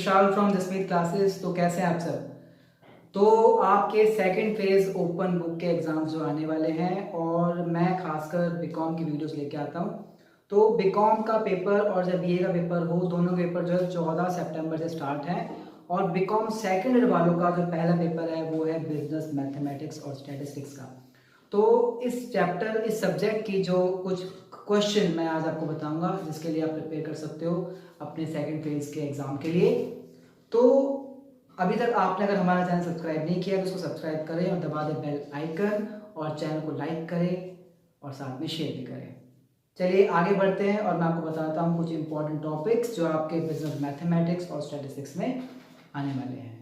Vishal from Jasmeet classes. तो कैसे हैं आप सब? तो आपके सेकंड फेज ओपन बुक के एग्जाम्स जो आने वाले हैं और मैं खासकर बीकॉम की वीडियोस लेके आता हूँ। तो बीकॉम का पेपर और जब बीए का पेपर हो, दोनों पेपर जो है 14 सितंबर से स्टार्ट है। और बीकॉम सेकंड ईयर वालों का जो पहला पेपर है वो है बिजनेस मैथमेटिक्स और स्टैटिस्टिक्स का। तो इस सब्जेक्ट की जो कुछ क्वेश्चन मैं आज आपको बताऊंगा, जिसके लिए आप प्रिपेयर कर सकते हो अपने सेकंड फेज के एग्जाम के लिए। तो अभी तक आपने अगर हमारा चैनल सब्सक्राइब नहीं किया तो उसको सब्सक्राइब करें और दबा दें बेल आइकन, और चैनल को लाइक करें और साथ में शेयर भी करें। चलिए आगे बढ़ते हैं और मैं आपको बताता हूँ कुछ इंपॉर्टेंट टॉपिक्स जो आपके बिजनेस मैथमेटिक्स और स्टैटिस्टिक्स में आने वाले हैं।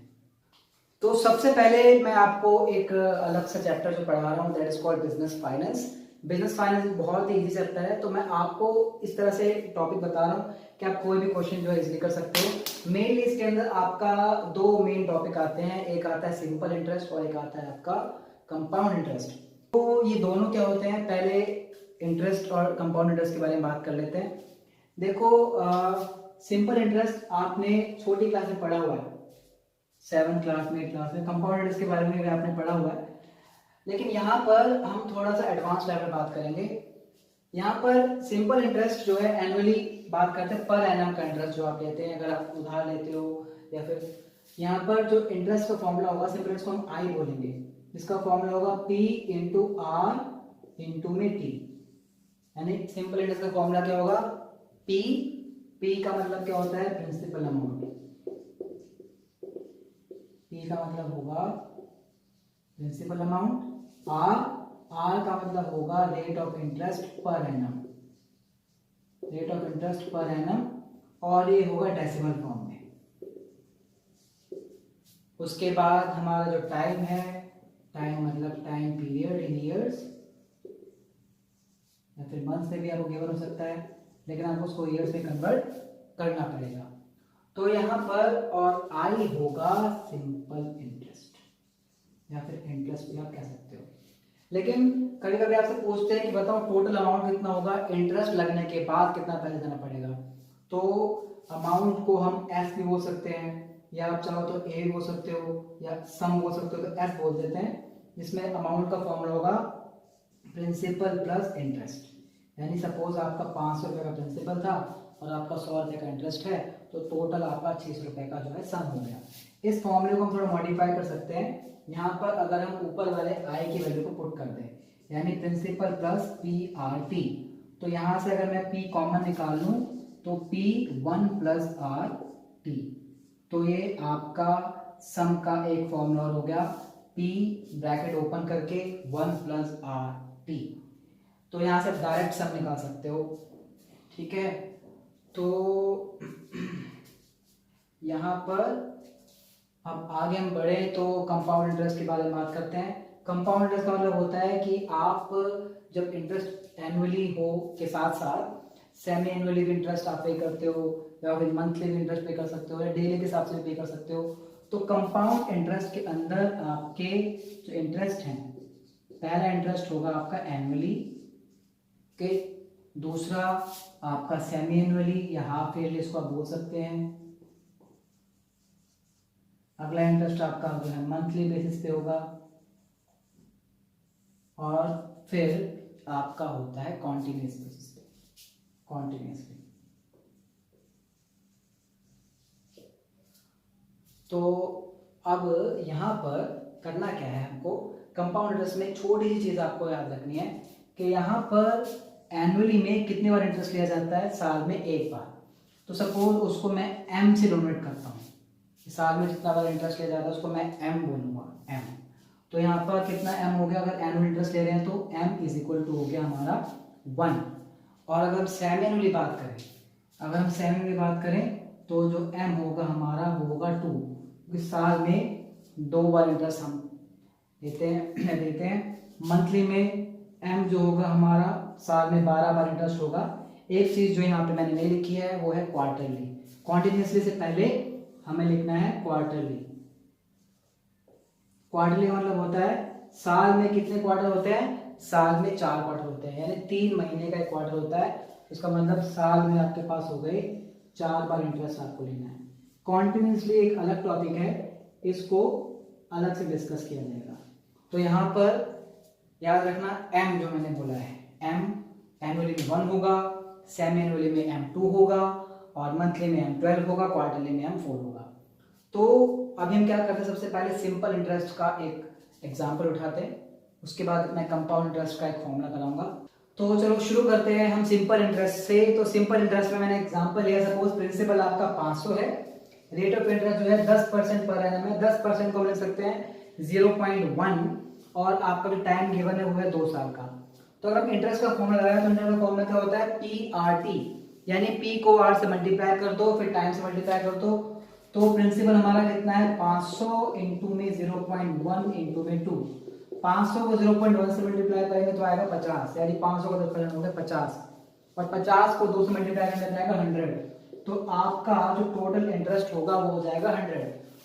तो सबसे पहले मैं आपको एक अलग सा चैप्टर जो पढ़ा रहा हूँ, that is called business finance. Business finance बहुत ही इजी चैप्टर है, तो मैं आपको इस तरह से टॉपिक बता रहा हूँ कि आप कोई भी क्वेश्चन जो है इजीली कर सकते हो। मेनली इसके अंदर आपका दो मेन टॉपिक आते हैं, एक आता है सिंपल इंटरेस्ट और एक आता है आपका कंपाउंड इंटरेस्ट। तो ये दोनों क्या होते हैं, पहले इंटरेस्ट और कंपाउंड इंटरेस्ट के बारे में बात कर लेते हैं। देखो, सिंपल इंटरेस्ट आपने छोटी क्लास में पढ़ा हुआ है, 7th क्लास में, 8th क्लास में। कंपाउंड इंटरेस्ट के बारे में भी आपने पढ़ा हुआ है, लेकिन यहाँ पर हम थोड़ा सा एडवांस लेवल बात करेंगे। यहाँ पर सिंपल इंटरेस्ट जो है एनुअली बात करते हैं, पर एनम का इंटरेस्ट जो आप लेते हैं, अगर आप उधार लेते हो, या फिर यहाँ पर जो इंटरेस्ट का फॉर्मूला होगा, सिंपल इंटरेस्ट को हम आई बोलेंगे, जिसका फॉर्मूला होगा P इंटू आर इंटू में टी। यानी सिंपल इंटरेस्ट का फॉर्मूला क्या होगा, P का मतलब क्या होता है, प्रिंसिपल अमाउंट। P का मतलब होगा प्रिंसिपल अमाउंट, आर का मतलब होगा rate of interest per annum, rate of interest per annum, और ये होगा डेसिमल फॉर्म में। उसके बाद हमारा जो टाइम है, टाइम मतलब टाइम पीरियड इन इयर्स, या फिर मंथ्स में भी आपको गिवन हो सकता है, लेकिन आपको उसको ईयर्स में कन्वर्ट करना पड़ेगा। तो यहाँ पर और आई होगा सिंपल इंटरेस्ट, या फिर इंटरेस्ट भी आप कह सकते हो। लेकिन कभी कभी आपसे पूछते हैं कि बताओ टोटल अमाउंट कितना होगा, इंटरेस्ट लगने के बाद कितना पैसा देना पड़ेगा। तो अमाउंट को हम एस भी बोल सकते हैं, या आप चाहो तो ए बोल सकते हो, या सम बोल सकते हो, तो एस बोल देते हैं, जिसमें अमाउंट का फॉर्मूला होगा प्रिंसिपल प्लस इंटरेस्ट। यानी सपोज आपका 500 रुपये का प्रिंसिपल था और आपका 100 रुपये का इंटरेस्ट है, तो टोटल आपका 600 रुपये का जो है सम हो गया। इस फॉर्मूले को हम थोड़ा मॉडिफाई कर सकते हैं। यहाँ पर अगर हम ऊपर वाले आई की वैल्यू को पुट कर दें, यानी principal plus P R T, तो यहाँ से अगर मैं पी कॉमन निकाल लूँ तो पी 1 प्लस आर टी, तो ये आपका सम का एक फॉर्मूला हो गया, पी ब्रैकेट ओपन करके 1 प्लस आर टी। तो यहाँ से डायरेक्ट सम निकाल सकते हो, ठीक है। तो यहाँ पर अब आगे हम बढ़े तो कंपाउंड इंटरेस्ट के बारे में बात करते हैं। कंपाउंड इंटरेस्ट का मतलब होता है कि आप जब इंटरेस्ट एनुअली हो के साथ साथ सेमी एनुअली भी इंटरेस्ट आप पे करते हो, या फिर मंथली भी इंटरेस्ट पे कर सकते हो, या डेली के हिसाब से भी पे कर सकते हो। तो कंपाउंड इंटरेस्ट के अंदर आपके जो इंटरेस्ट हैं, पहला इंटरेस्ट होगा आपका एनुअली के, दूसरा आपका सेमी एनुअली या हाफ ईयरली, इसको आप बोल सकते हैं। अगला इंटरेस्ट आपका जो है मंथली बेसिस पे होगा, और फिर आपका होता है कॉन्टिन्यूस बेसिस पे, कॉन्टिन्यूसली। तो अब यहाँ पर करना क्या है, हमको कंपाउंड इंटरेस्ट में छोटी सी चीज आपको याद रखनी है कि यहाँ पर एनुअली में कितने बार इंटरेस्ट लिया जाता है, साल में एक बार। तो सपोज उसको मैं एम से डोनेट करता हूँ, साल में जितना बार इंटरेस्ट लिया जाता है उसको मैं एम बोलूंगा, एम। तो यहाँ पर कितना एम हो गया, अगर एनुअल इंटरेस्ट ले रहे हैं तो एम इज इक्वल टू हो गया हमारा 1। और अगर हम सेमी एनुअली बात करें, अगर हम सेमी एनुअली बात करें तो जो एम होगा हमारा वो होगा 2, क्योंकि साल में 2 बार इंटरेस्ट हम देते हैं। मंथली में एम जो होगा हमारा साल में 12 बार इंटरेस्ट होगा। एक चीज जो यहाँ पे मैंने नहीं लिखी है वो है क्वार्टरली। कॉन्टिन्यूसली से पहले हमें लिखना है क्वार्टरली। क्वार्टरली का मतलब होता है साल में कितने क्वार्टर होते हैं, साल में 4 क्वार्टर होते हैं, यानी 3 महीने का एक क्वार्टर होता है। इसका मतलब साल में आपके पास हो गए 4 बार इंटरेस्ट आपको लेना है। कॉन्टिन्यूसली एक अलग टॉपिक है, इसको अलग से डिस्कस किया जाएगा। तो यहाँ पर याद रखना m जो मैंने बोला है, m एनुअली में 1 होगा, सेमी एनुअली में m2 होगा और मंथली में m12 होगा, क्वार्टरली में m4 होगा। तो अभी हम क्या करते हैं, सबसे पहले सिंपल इंटरेस्ट का एक एग्जांपल उठाते हैं, उसके बाद मैं कंपाउंड इंटरेस्ट का एक फॉर्मूला कराऊंगा। तो चलो शुरू करते हैं हम सिंपल इंटरेस्ट से। तो सिंपल इंटरेस्ट में मैंने एग्जांपल लिया, सपोज प्रिंसिपल आपका 500 है, रेट ऑफ इंटरेस्ट जो है 10% पर एनम है, 10% को मिल सकते हैं 0.1 और आपका जो टाइम गिवन है वो है 2 साल का। तो अगर हम इंटरेस्ट का फॉर्मूला लगाए तो इंटरेस्ट का फॉर्मूला क्या होता है, PRT, यानी P को R से मल्टीप्लाई कर दो, फिर टाइम से मल्टीप्लाई कर दो। तो प्रिंसिपल हमारा कितना है, 500 इंटू में 0.1 इंटू में 2, 500 को 0.1 से मल्टीप्लाई करेंगे तो आएगा 50, यानी 500 का 10% हो गया 50 और 50 को 2 से मल्टीप्लाई करने जाएगा 100। तो आपका जो टोटल इंटरेस्ट होगा वो हो जाएगा 100।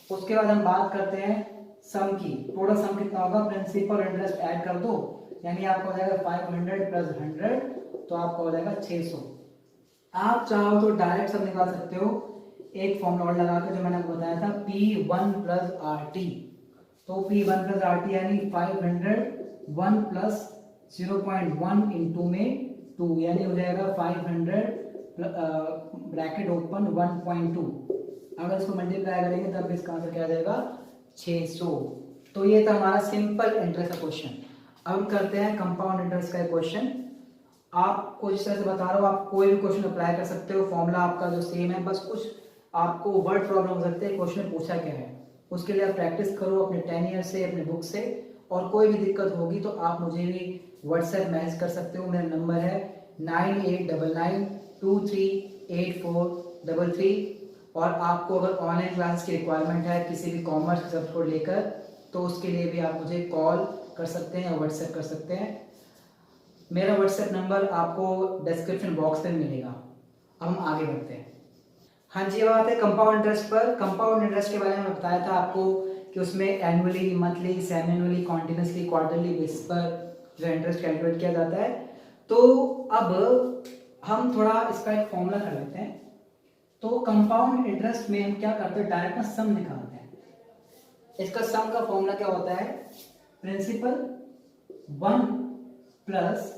उसके बाद हम बात करते हैं सम की, टोटल सम कितना होगा, प्रिंसिपल इंटरेस्ट ऐड कर दो, यानी आपका हो जाएगा 500 प्लस 100, तो आपका हो जाएगा 600। आप चाहो तो डायरेक्ट सम निकाल सकते हो, एक फॉर्मूला और लगा के जो मैंने आपको बताया था, P1 प्लस RT। तो P1 प्लस RT यानी 500 1 प्लस 0.1 इंटू में 2, यानी हो जाएगा 500 ब्रैकेट ओपन 1.2। अगर इसको मल्टीप्लाई करेंगे तब इसका आंसर क्या आ जाएगा, 600। तो ये था हमारा सिंपल इंटरेस्ट का क्वेश्चन। अब हम करते हैं कंपाउंड इंटरेस्ट का क्वेश्चन। आपको जिस तरह से बता रहा हूँ, आप कोई भी क्वेश्चन अप्लाई कर सकते हो, फॉर्मूला आपका जो सेम है, बस कुछ आपको वर्ड प्रॉब्लम हो सकते हैं, क्वेश्चन में पूछा क्या है, उसके लिए आप प्रैक्टिस करो अपने 10 ईयर से, अपने बुक से। और कोई भी दिक्कत होगी तो आप मुझे भी व्हाट्सएप मैसेज कर सकते हो, मेरा नंबर है 9899238433। और आपको अगर ऑनलाइन क्लास की रिक्वायरमेंट है किसी भी कॉमर्स के सब्जेक्ट को लेकर, तो उसके लिए भी आप मुझे कॉल कर सकते हैं या व्हाट्सएप कर सकते हैं। मेरा व्हाट्सएप नंबर आपको डिस्क्रिप्शन बॉक्स में मिलेगा। अब हम आगे बढ़ते हैं। हाँ जी, बात है कंपाउंड इंटरेस्ट पर। कंपाउंड इंटरेस्ट के बारे में बताया था आपको कि उसमें annually, monthly, semi annually, continuously, quarterly basis पर जो इंटरेस्ट कैलकुलेट किया जाता है। तो अब हम थोड़ा इसका एक फॉर्मूला कर लेते हैं। तो कंपाउंड इंटरेस्ट में हम क्या करते हैं, डायरेक्ट सम निकालते हैं। इसका सम का फॉर्मूला क्या होता है, प्रिंसिपल 1 प्लस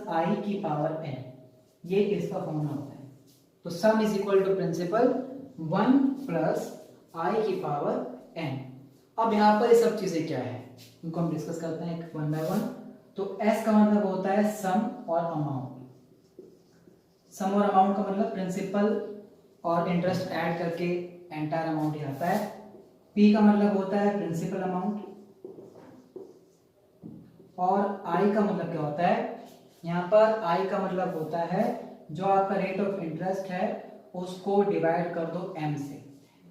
i की पावर n, ये इसका फॉर्मूला होता है। तो sum is equal to principal 1 plus i की पावर n। अब यहाँ पर ये सब चीजें क्या है, उनको हम डिस्कस करते हैं वन बाय वन। तो s का मतलब होता है सम और अमाउंट। सम और अमाउंट का मतलब प्रिंसिपल और इंटरेस्ट ऐड करके एंटायर अमाउंट ही आता है। p का मतलब होता है प्रिंसिपल अमाउंट, और i का मतलब क्या होता है, यहाँ पर i का मतलब होता है जो आपका रेट ऑफ इंटरेस्ट है उसको डिवाइड कर दो m से।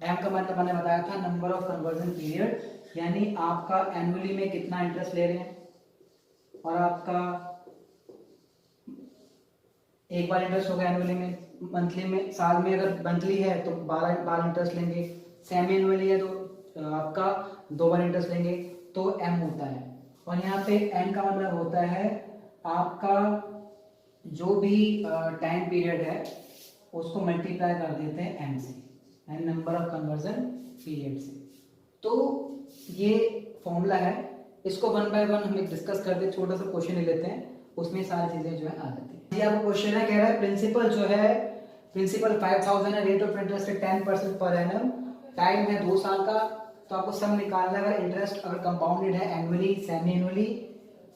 m का मतलब मैंने बताया था नंबर ऑफ कन्वर्जन पीरियड, यानी आपका एनुअली में कितना इंटरेस्ट ले रहे हैं, और आपका एक बार इंटरेस्ट होगा एनुअली में, मंथली में, साल में अगर मंथली है तो 12 बार इंटरेस्ट लेंगे, सेमी एनुअली है तो आपका 2 बार इंटरेस्ट लेंगे, तो m होता है। और यहाँ पे n का मतलब होता है आपका जो भी टाइम पीरियड है उसको मल्टीप्लाई कर देते हैं m से, यानी नंबर ऑफ कन्वर्जन पीरियड से। तो ये फॉर्मूला है, इसको वन बाय वन हम डिस्कस करते हैं। छोटा सा क्वेश्चन ले लेते हैं, उसमें सारी चीजें जो है आ जाती है। ये आपको क्वेश्चन है, कह रहा है प्रिंसिपल जो है, प्रिंसिपल 5000 है, रेट ऑफ इंटरेस्ट है 10% पर एनम, टाइम है 2 साल का। तो आपको सम निकालना है, अगर इंटरेस्ट अगर कंपाउंडेड है एनुअली, सेमी एनुअली,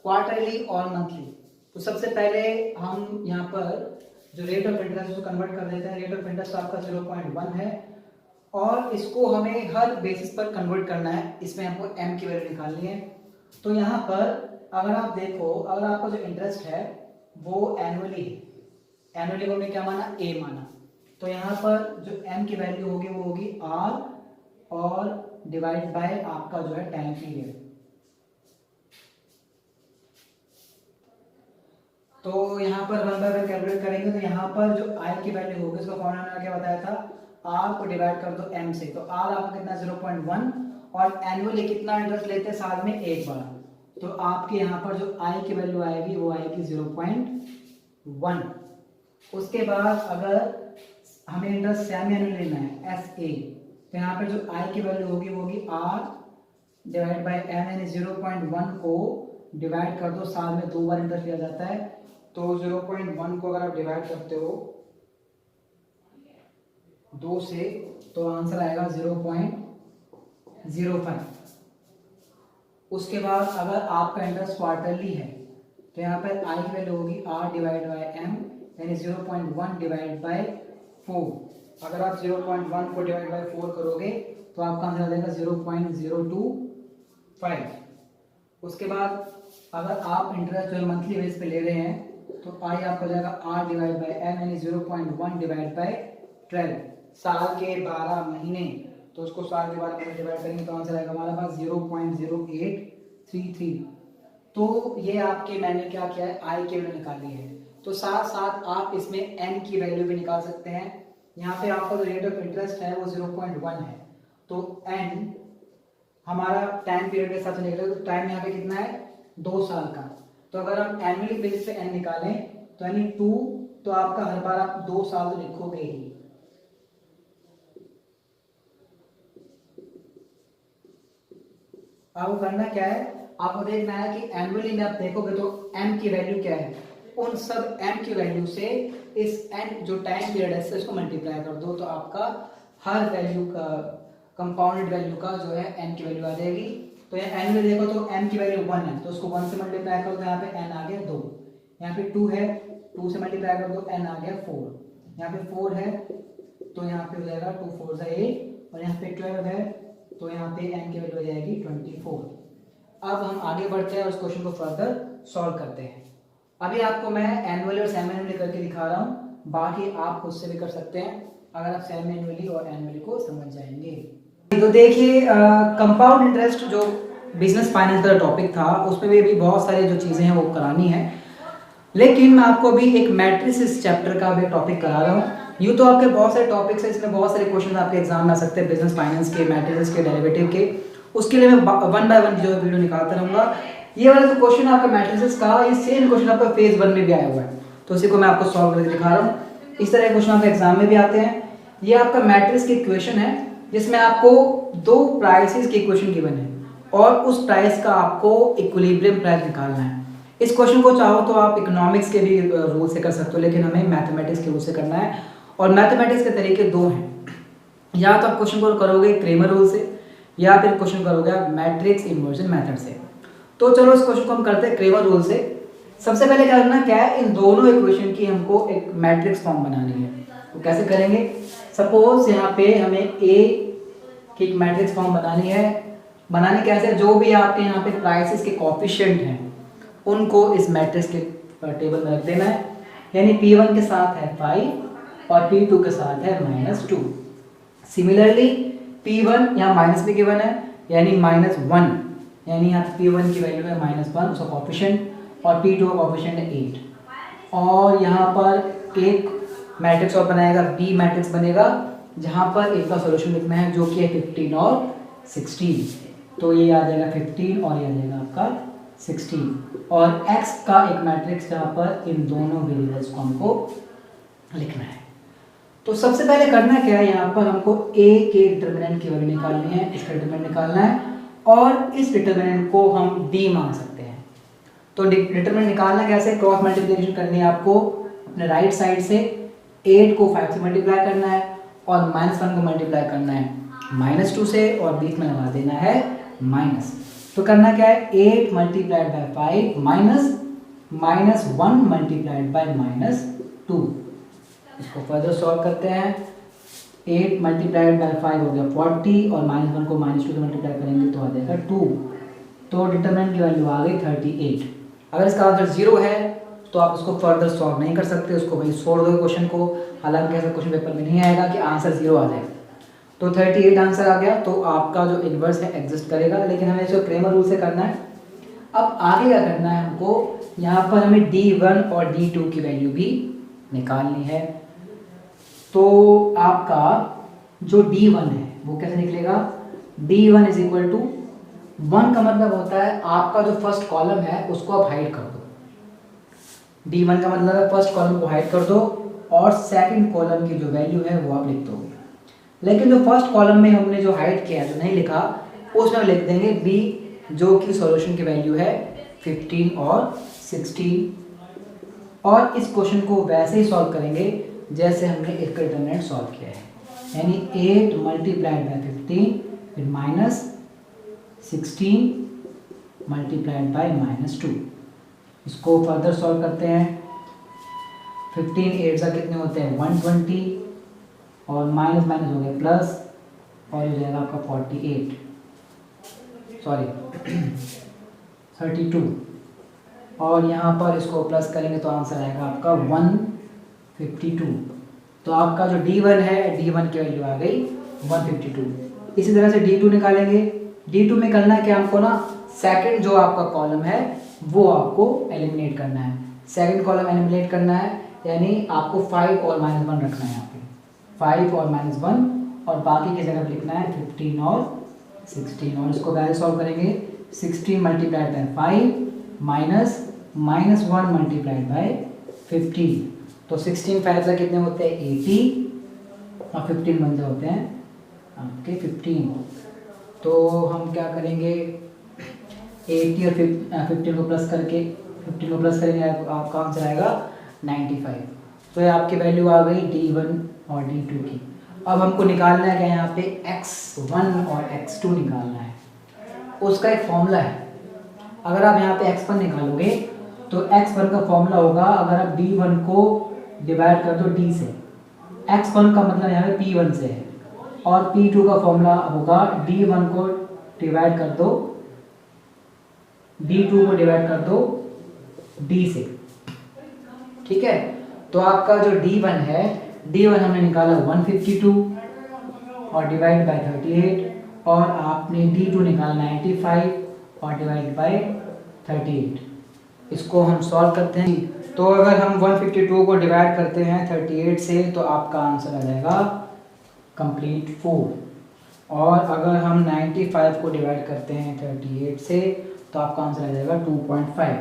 क्वार्टरली और मंथली। तो सबसे पहले हम यहाँ पर जो रेट ऑफ इंटरेस्ट को कन्वर्ट कर देते हैं। रेट ऑफ इंटरेस्ट आपका 0.1 है और इसको हमें हर बेसिस पर कन्वर्ट करना है, इसमें हमको m की वैल्यू निकालनी है। तो यहाँ पर अगर आप देखो, अगर आपका जो इंटरेस्ट है वो एनुअली है, एनुअली को हमने क्या माना, a माना, तो यहाँ पर जो m की वैल्यू होगी वो होगी r और डिवाइड बाय आपका जो है टाइम पीरियड। तो यहाँ पर वन बाय वन कैलकुलेट करेंगे, तो यहाँ पर जो i की वैल्यू होगी उसका फॉर्मूला मैंने क्या बताया था, r को डिवाइड कर दो m से। तो r आपका कितना 0.1, और एनुअली कितना इंटरेस्ट लेते हैं साल में, एक बार। तो आपके यहाँ पर जो i की वैल्यू आएगी वो आएगी 0.1। उसके बाद अगर हमें इंटरेस्ट सेमी एनुअल लेना है SA, तो यहाँ पे जो I की वैल्यू होगी वो होगी R डिवाइड बाई एम, यानी 0.1 को डिवाइड कर दो, साल में 2 बार इंटरेस्ट लिया जाता है, तो 0.1 को अगर आप डिवाइड करते हो 2 से तो आंसर आएगा 0.05। उसके बाद अगर आपका इंटरेस्ट क्वार्टरली है तो यहाँ पर I की वैल्यू होगी R डिवाइड बाई एम, यानी 0.1 डिवाइड बाई 4। अगर आप 0.1 को डिवाइड बाई 4 करोगे तो आपका आंसर आ जाएगा 0.025। उसके बाद अगर आप इंटरेस्ट जो है मंथली बेस पे ले रहे हैं तो I आपका हो जाएगा R डिवाइड बाई एम, यानी 0.1 डिवाइड बाई 12। साल के 12 महीने, तो उसको साल के 12 महीने डिवाइड करेंगे तो आंसर आएगा हमारे पास 0.0833। तो ये आपके मैंने क्या किया है, I की वैल्यू निकाली है। तो साथ साथ आप इसमें N की वैल्यू भी निकाल सकते हैं। यहाँ पे आपका जो रेट ऑफ इंटरेस्ट है वो 0.1 है, तो N हमारा टाइम पीरियड के हिसाब से निकलेगा। तो टाइम यहाँ पे कितना है, 2 साल का। तो अगर हम एनुअली बेसिस पे N निकालें तो यानी 2, तो आपका हर बार आप 2 साल तो लिखोगे ही। आपको करना क्या है, आपको देखना है कि एनुअली में आप देखोगे तो M की वैल्यू क्या है, उन सब M की वैल्यू से इस N जो टाइम पीरियड है इसको मल्टीप्लाई कर दो, तो आपका हर वैल्यू का कंपाउंडेड वैल्यू का जो है N की वैल्यू आ जाएगी। तो यहाँ N में देखो तो M की वैल्यू 1 है, तो उसको 1 से मल्टीप्लाई कर दो, यहाँ पे N आ गया 2। यहाँ पे 2 है, 2 से मल्टीप्लाई कर दो, N आ गया 4। यहाँ पे 4 है तो यहाँ पे हो जाएगा 2 4 से 8, और यहाँ पे 12 है तो यहाँ पे N की वैल्यू हो जाएगी 24। अब हम आगे बढ़ते हैं और उस क्वेश्चन को फर्दर सॉल्व करते हैं। अभी आपको मैं एनुअली और सेमी एनुअली करके दिखा रहा हूँ, बाकी आप खुद से भी कर सकते हैं अगर आप सेमी एनुअली और एनुअली को समझ जाएंगे। तो देखिए कंपाउंड इंटरेस्ट जो बिजनेस फाइनेंस का टॉपिक था उसमें भी बहुत सारी जो चीज़ें हैं वो करानी है, लेकिन मैं आपको अभी एक मैट्रिक्स इस चैप्टर का भी टॉपिक करा रहा हूँ। यूँ तो आपके बहुत सारे टॉपिक्स हैं, इसमें बहुत सारे क्वेश्चन आपके एग्जाम में आ सकते हैं बिजनेस फाइनेंस के, मैट्रिक्स के, डेरिवेटिव के। उसके लिए मैं 1 बाय 1 जो वीडियो निकालता रहूँगा। ये वाला जो क्वेश्चन आपका मैट्रिक्स का, ये सेम क्वेश्चन आपका फेज 1 में भी आया हुआ है, तो उसी को मैं आपको सॉल्व करके दिखा रहा हूँ। इस तरह के क्वेश्चन आपके एग्जाम में भी आते हैं। ये आपका मैट्रिक्स की इक्वेशन है जिसमें आपको 2 प्राइसेस की इक्वेशन गिवन है और उस प्राइस का आपको इक्विलिब्रियम प्राइस निकालना है। इस क्वेश्चन को चाहो तो आप इकोनॉमिक्स के भी रूल से कर सकते हो, लेकिन हमें मैथमेटिक्स के रूल से करना है। और मैथमेटिक्स के तरीके 2 हैं, या तो आप क्वेश्चन को करोगे क्रेमर रूल से या फिर क्वेश्चन करोगे आप मैट्रिक्स इन्वर्जन मेथड से। तो चलो इस क्वेश्चन को हम करते हैं क्रेमर रूल से। सबसे पहले क्या करना क्या है, इन दोनों इक्वेशन की हमको एक मैट्रिक्स फॉर्म बनानी है। तो कैसे करेंगे, सपोज यहाँ पे हमें ए की एक मैट्रिक्स फॉर्म बनानी है। बनाने कैसे, जो भी आपके यहाँ पे प्राइसेस के कोएफिशिएंट हैं उनको इस मैट्रिक्स के टेबल में रख देना है। यानी P1 के साथ है 5 और P2 के साथ है -2। सिमिलरली P1 यहाँ माइनस भी गिवन है, यानी -1, यानी यहाँ P1 की वैल्यू है -1 उसका कोएफिशिएंट, और P2 का कोएफिशिएंट है 8। और यहाँ पर एक मैट्रिक्स और बनाएगा, B मैट्रिक्स बनेगा, जहाँ पर एक का सॉल्यूशन लिखना है जो कि है 15 और 16। तो ये आ जाएगा 15 और ये आ जाएगा आपका 16। और x का एक मैट्रिक्स जहाँ पर इन दोनों वेरिएबल्स को हमको लिखना है। तो सबसे पहले करना क्या है, यहाँ पर हमको a के डिटर्मिनेंट की वैल्यू निकालनी है, इसका डिटर्मिनेंट निकालना है, और इस डिटर्मिनेंट को हम d मान सकते हैं। तो डिटर्मिनेंट निकालना कैसे, क्रॉस मल्टीप्लिकेशन करनी है आपको अपने राइट साइड से। 8 को 5 से मल्टीप्लाई करना है और -1 को मल्टीप्लाई करना है -2 से, और बीच में लगा देना है माइनस। तो करना क्या है, 8 multiplied by 5 minus -1 multiplied by -2। इसको फर्दर सॉल्व करते हैं। 8 मल्टीप्लाइड बाय 5 हो गया 40, और -1 को -2 से मल्टीप्लाई करेंगे तो आ जाएगा 2। तो डिटरमिनेंट की वैल्यू आ गई 38। अगर इसका आंसर 0 है तो आप इसको फर्दर सॉल्व नहीं कर सकते, उसको वही छोड़ दो क्वेश्चन को। हालांकि ऐसा क्वेश्चन पेपर में नहीं आएगा कि आंसर 0 आ जाएगा। तो 38 आंसर आ गया, तो आपका जो इन्वर्स है एग्जिस्ट करेगा, लेकिन हमें इसको क्रेमर रूल से करना है। अब आगे क्या करना है हमको, यहाँ पर हमें D1 और D2 की वैल्यू भी निकालनी है। तो आपका जो D1 है वो कैसे निकलेगा, D1 इज इक्वल टू 1 का मतलब होता है आपका जो फर्स्ट कॉलम है उसको आप हाइड कर दो। D1 का मतलब है फर्स्ट कॉलम को हाइड कर दो और सेकंड कॉलम की जो वैल्यू है वो आप लिख दोगे। लेकिन जो फर्स्ट कॉलम में हमने जो हाइड किया जो नहीं लिखा उसमें लिख देंगे बी, जो कि सॉल्यूशन की वैल्यू है 15 और 16। और इस क्वेश्चन को वैसे ही सॉल्व करेंगे जैसे हमने इसका डिटरमिनेंट सॉल्व किया है, यानी 8 मल्टीप्लाइड बाय 15 फिर माइनस 16 मल्टीप्लाइड बाय -2। इसको फर्दर सॉल्व करते हैं। 15 8 सा कितने होते हैं 120 और माइनस माइनस हो गया प्लस और हो जाएगा आपका 48 सॉरी 32 और यहाँ पर इसको प्लस करेंगे तो आंसर आएगा आपका 152। तो आपका जो D1 है D1 की वैल्यू आ गई 152। इसी तरह से D2 निकालेंगे। D2 में करना है कि हमको ना सेकंड जो आपका कॉलम है वो आपको एलिमिनेट करना है। सेकंड कॉलम एलिमिनेट करना है यानी आपको 5 और -1 रखना है यहाँ पे 5 और -1 और बाकी की जगह लिखना है 15 और 16। और इसको वैसे सॉल्व करेंगे 16 multiplied by 5 minus -1 multiplied by 15। तो 16 5 से कितने होते हैं 80 और 15 बनते होते हैं आपके 15। तो हम क्या करेंगे 80 और 15 को प्लस करके 15 को प्लस करेंगे आपका आंसर आएगा 95। तो ये आपकी वैल्यू आ गई D1 और D2 की। अब हमको निकालना है क्या यहाँ पे x1 और x2 निकालना है। उसका एक फॉर्मूला है। अगर आप यहाँ पे x1 निकालोगे तो x1 का फॉर्मूला होगा, अगर आप D1 को डिवाइड कर दो D से, x1 का मतलब यहाँ पे P1 से है और P2 का फॉर्मूला होगा D1 को डिवाइड कर दो D2 को डिवाइड कर दो D से। ठीक है, तो आपका जो D1 है D1 हमने निकाला 152 और डिवाइड बाय 38 और आपने D2 निकाला 95 और डिवाइड बाय 38। इसको हम सॉल्व करते हैं। तो अगर हम 152 को डिवाइड करते हैं 38 से तो आपका आंसर आ जाएगा कंप्लीट 4 और अगर हम 95 को डिवाइड करते हैं 38 से तो आपका आंसर आ जाएगा 2.5।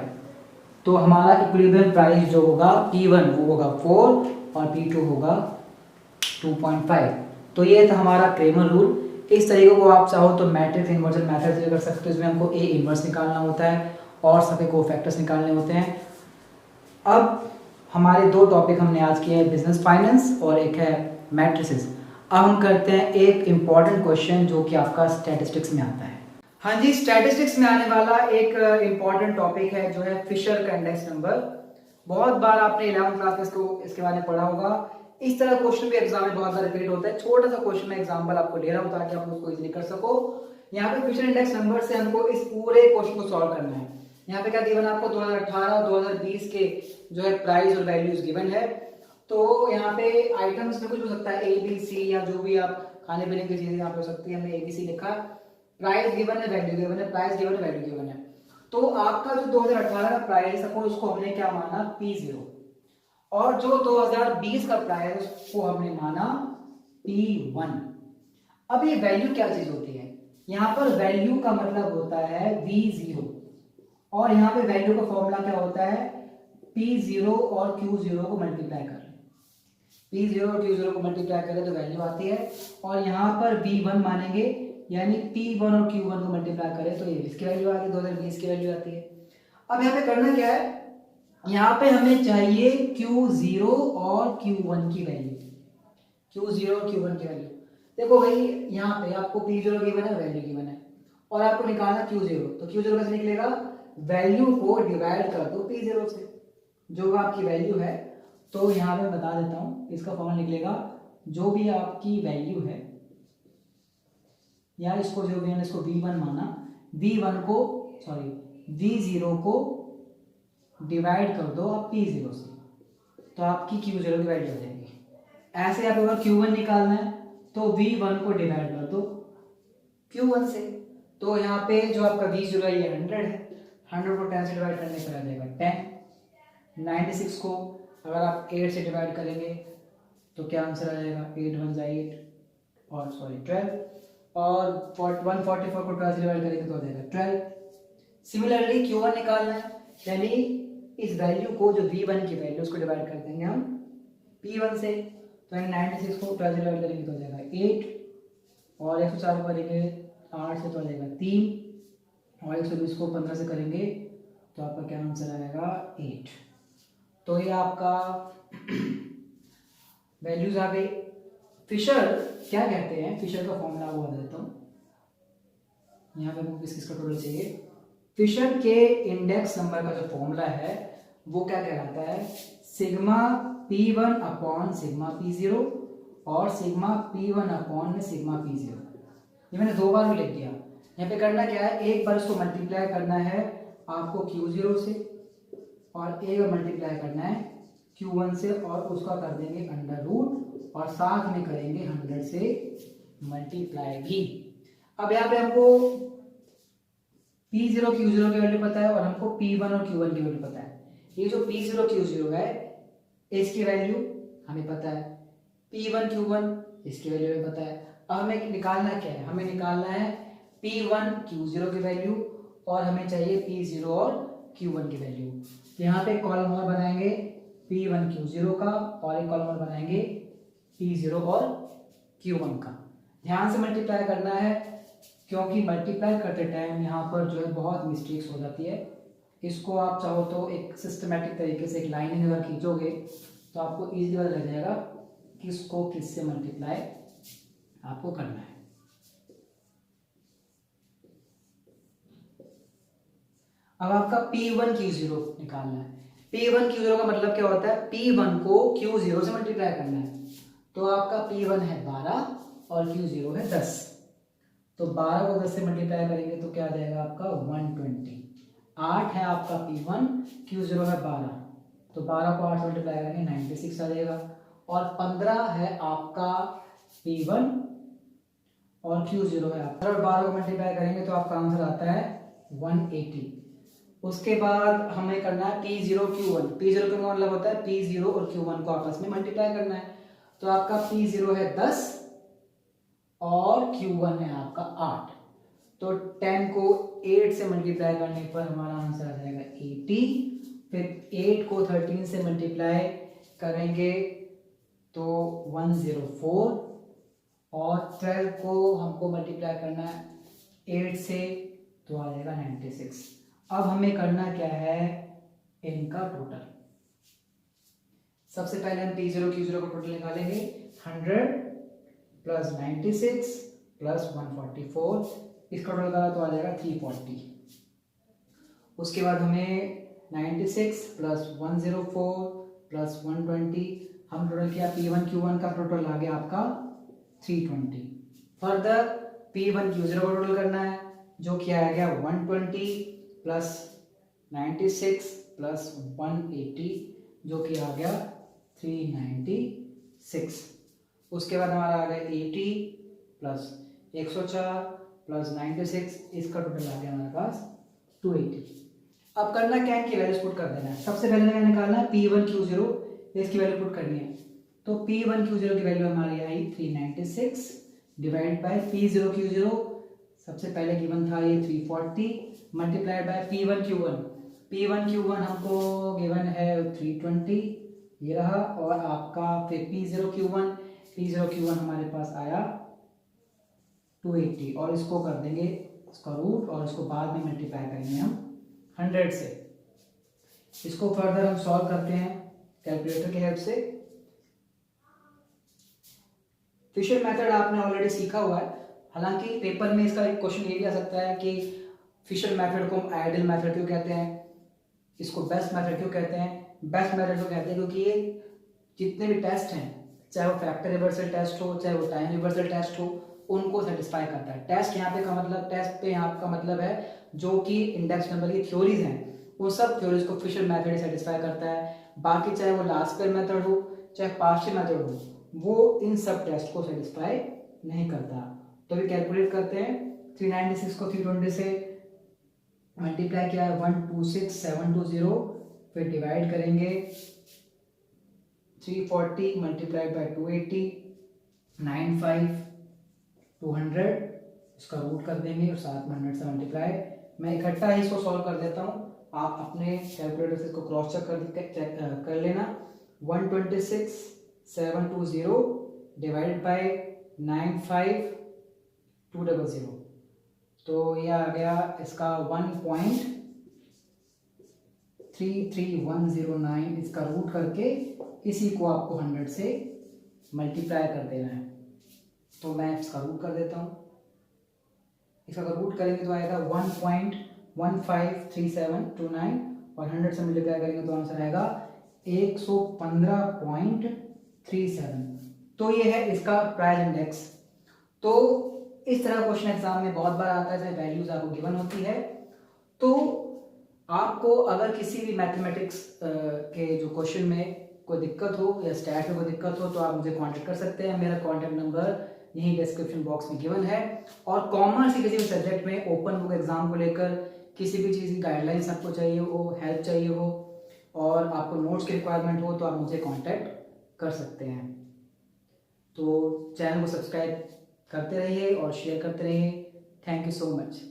तो हमारा इक्विलिब्रियम प्राइस जो होगा P1 वो होगा 4 और P2 होगा 2.5। तो ये था हमारा क्रेमर रूल। इस तरीके को आप चाहो तो मैट्रिक्स इन्वर्जन मेथड से कर सकते हो। इसमें हमको A इन्वर्स निकालना होता है और सभी कोफैक्टर्स निकालने होते हैं। अब हमारे दो टॉपिक हमने आज किए हैं, बिजनेस फाइनेंस और एक है मैट्रिसेस। अब हम करते हैं एक इम्पॉर्टेंट क्वेश्चन जो कि आपका स्टैटिस्टिक्स में आता है। हाँ जी, स्टैटिस्टिक्स में आने वाला एक इम्पॉर्टेंट टॉपिक है जो है फिशर का इंडेक्स नंबर। बहुत बार आपने 11th क्लास में इसके बारे में पढ़ा होगा। इस तरह क्वेश्चन भी एग्जाम में बहुत बार रिपीट होता है। छोटा सा क्वेश्चन में एग्जाम्पल आपको ले रहा हूँ ताकि आप उसको इजीली कर सको। यहाँ पे फिशर इंडेक्स नंबर से हमको इस पूरे क्वेश्चन को सॉल्व करना है। यहाँ पे क्या गिवन आपको 2018 और 2020 के जो है प्राइस और वैल्यूज गिवन है। तो यहाँ पे आइटम्स में कुछ हो सकता है ABC या जो भी आप खाने पीने की चीजें यहाँ पे हो सकती है। हमने ABC लिखा, प्राइस गिवन है, वैल्यू गिवन है, प्राइस गिवन है, वैल्यू गिवन है। तो आपका जो 2018 का प्राइस है उसको हमने क्या माना P0 और जो 2020 का प्राइस उसको हमने माना P1। अब ये वैल्यू क्या चीज होती है? यहाँ पर वैल्यू का मतलब होता है V0 और यहाँ पे वैल्यू का फॉर्मूला क्या होता है P0 और Q0 को मल्टीप्लाई कर लें। P0 और Q0 को मल्टीप्लाई करें तो वैल्यू आती है और यहाँ पर V1 मानेंगे यानी P1 और Q1 को मल्टीप्लाई करें तो ये इसकी वैल्यू आती है, 2020 की वैल्यू आती है। अब यहाँ पे करना क्या है, यहाँ पे हमें चाहिए Q0 और Q1 की वैल्यू। Q0 और Q1 की वैल्यू देखो भाई, यहाँ पे आपको P0 गिवन है, वैल्यू गिवन है और आपको निकालना Q0। तो Q0 कैसे निकलेगा, वैल्यू को डिवाइड कर दो P0 से जो आपकी वैल्यू है। तो यहाँ पे बता देता हूँ इसका फॉर्मूला निकलेगा, जो भी आपकी वैल्यू है या इसको जो भी इसको V1 माना, V0 को डिवाइड कर दो आप P0 से तो आपकी Q0 की वैल्यू आ जाएगी। ऐसे आप अगर Q1 निकालना है तो V1 को डिवाइड कर दो Q1 से। तो यहाँ पे जो आपका V0 है ये 100 है, 100 को 10 से डिवाइड करने पर आ जाएगा 10। 96 को अगर आप 8 से डिवाइड करेंगे तो क्या आंसर आ जाएगा 8 1 8 और 12 और 144 को 12 से डिवाइड करेंगे तो आ जाएगा 12। सिमिलरली Q1 निकालना है यानी इस वैल्यू को जो V1 की वैल्यू उसको डिवाइड कर देंगे हम P1 से, तो 96 को 12 से डिवाइड करेंगे तो आ जाएगा 8, और 104 को करेंगे 8 से तो आ जाएगा 3, और 120 को 15 से करेंगे तो आपका क्या आंसर आएगा 8। तो ये आपका वैल्यूज आ गई। फिशर क्या कहते हैं, फिशर का फॉर्मूला वो बता देता हूँ। यहाँ पे हमको किसका टोटल चाहिए। फिशर के इंडेक्स नंबर का जो फॉर्मूला है वो क्या कहलाता है, sigma P1 upon sigma P0 और सिग्मा P1 अपॉन में सिग्मा P0। ये मैंने 2 बार भी लिख दिया। यहाँ पे करना क्या है, एक बार इसको मल्टीप्लाई करना है आपको Q0 से, और एक बार मल्टीप्लाई करना है Q1 से, और उसका कर देंगे अंडर रूट, और साथ में करेंगे 100 से मल्टीप्लाई भी। अब यहाँ पे हमको P0 Q0 की वैल्यू पता है, और हमको P1 और Q1 की वैल्यू पता है। ये जो P0 Q0 है इसकी वैल्यू हमें पता है, P1 Q1 इसकी वैल्यू हमें पता है। अब हमें निकालना क्या है, हमें निकालना है P1 Q0 की वैल्यू, और हमें चाहिए P0 और Q1 की वैल्यू। यहाँ पे कॉलम और बनाएंगे P1 Q0 का, और एक कॉलम और बनाएंगे P0 और Q1 का। ध्यान से मल्टीप्लाई करना है, क्योंकि मल्टीप्लाई करते टाइम यहाँ पर जो है बहुत मिस्टेक्स हो जाती है। इसको आप चाहो तो एक सिस्टमेटिक तरीके से एक लाइन अगर खींचोगे तो आपको इजीली पता लग जाएगा किसको किससे मल्टीप्लाई आपको करना है। अब आपका P1 Q0 निकालना है। P1 Q0 का मतलब क्या होता है, P1 को Q0 से मल्टीप्लाई करना है। तो आपका P1 है 12 और Q0 है 10, तो 12 को 10 से मल्टीप्लाई करेंगे तो क्या आ जाएगा आपका 120। 8 है आपका P1, Q0 है 12, तो 12 को 8 से मल्टीप्लाई करेंगे 96 आ जाएगा, और 15 है आपका P1 और Q0 है आपका, और 12 को मल्टीप्लाई करेंगे तो आपका आंसर आता है 180। उसके बाद हमें करना है P0 Q1। P0 का मतलब होता है P0 और Q1 को आपस में मल्टीप्लाई करना है। तो आपका P0 है 10 और Q1 है आपका 8, तो 10 को 8 से मल्टीप्लाई करने पर हमारा आंसर आ जाएगा 80। फिर 8 को 13 से मल्टीप्लाई करेंगे तो 104, और 12 को हमको मल्टीप्लाई करना है 8 से तो आ जाएगा 96। अब हमें करना क्या है, इनका टोटल। सबसे पहले हम P0 Q0 का टोटल निकालेंगे, 100 प्लस 96 प्लस 144, इसका टोटल करा तो आ जाएगा 340। उसके बाद हमें 96 प्लस 104 प्लस 120, हम टोटल किया P1 Q1 का टोटल आ गया आपका 320। फर्दर P1 Q0 का टोटल करना है, जो किया गया 120 प्लस 96 प्लस 180, जो कि आ गया 396। उसके बाद हमारा आ गया 80 प्लस 104 प्लस 96, इसका टोटल आ गया हमारे पास 280। अब करना क्या है कि वैल्यूज पुट कर देना है। सबसे पहले हमें निकालना है P1 Q0, इसकी वैल्यू पुट करनी है। तो P1 Q0 की वैल्यू हमारी आई 396 डिवाइड बाय P0 Q0, सबसे पहले गिवन था ये 340, multiplied by P1 Q1। P1 Q1 हमको गिवन है 320, ये रहा, और आपका फिर P0 Q1 हमारे पास आया 280, और इसको कर देंगे इसका रूट, और इसको बाद में मल्टीप्लाई करेंगे हम 100 से। इसको फर्दर हम सॉल्व करते हैं कैलकुलेटर की हेल्प से। फिशर मेथड आपने ऑलरेडी सीखा हुआ है, हालांकि पेपर में इसका एक क्वेश्चन ये भी आ सकता है कि फिशर मेथड को हम आइडियल मेथड क्यों कहते हैं, इसको बेस्ट मेथड क्यों कहते हैं। बेस्ट मेथड क्यों कहते हैं, क्योंकि ये जितने भी टेस्ट हैं, चाहे वो फैक्टर रिवर्सल टेस्ट हो, चाहे वो टाइम रिवर्सल टेस्ट हो, उनको सेटिस्फाई करता है। टेस्ट यहाँ पे का मतलब, टेस्ट पे यहाँ का मतलब है जो कि इंडेक्स नंबर की थ्योरीज हैं, वो सब थ्योरीज को फिशर मेथड सेटिस्फाई करता है। बाकी चाहे वो लास्ट स्क्वायर मेथड हो, चाहे पार्शियल मेथड हो, वो इन सब टेस्ट को सेटिस्फाई नहीं करता। तो भी कैलकुलेट करते हैं, 396 को 320 से मल्टीप्लाई किया है 126720, फिर डिवाइड करेंगे 340 मल्टीप्लाइड बाय 280, 95 200, इसका रूट कर देंगे और साथ में 100 से मल्टीप्लाई। मैं इकट्ठा ही इसको सॉल्व कर देता हूँ, आप अपने कैलकुलेटर से इसको क्रॉस चेक कर लेना। 126 720 डिवाइडेड बाय 95200, तो ये आ गया इसका 1.33109। इसका रूट करके इसी को आपको 100 से मल्टीप्लाई कर देना है। तो मैं इसका रूट कर देता हूँ। इसका अगर रूट करेंगे तो आएगा 1.153729 और 100 से मल्टीप्लाई करेंगे तो आंसर आएगा 115.37। तो ये है इसका प्राइस इंडेक्स। तो इस तरह क्वेश्चन एग्जाम में बहुत बार आता है जब वैल्यूज आपको गिवन होती है। तो आपको अगर किसी भी मैथमेटिक्स के जो क्वेश्चन में कोई दिक्कत हो या स्टैट में कोई दिक्कत हो तो आप मुझे कांटेक्ट कर सकते हैं। मेरा कांटेक्ट नंबर यही डिस्क्रिप्शन बॉक्स में गिवन है। और कॉमर्स के किसी भी सब्जेक्ट में ओपन बुक एग्जाम को लेकर किसी भी चीज़ की गाइडलाइंस आपको चाहिए हो, हेल्प चाहिए हो और आपको नोट्स की रिक्वायरमेंट हो तो आप मुझे कांटेक्ट कर सकते हैं। तो चैनल को सब्सक्राइब करते रहिए और शेयर करते रहिए। Thank you so much.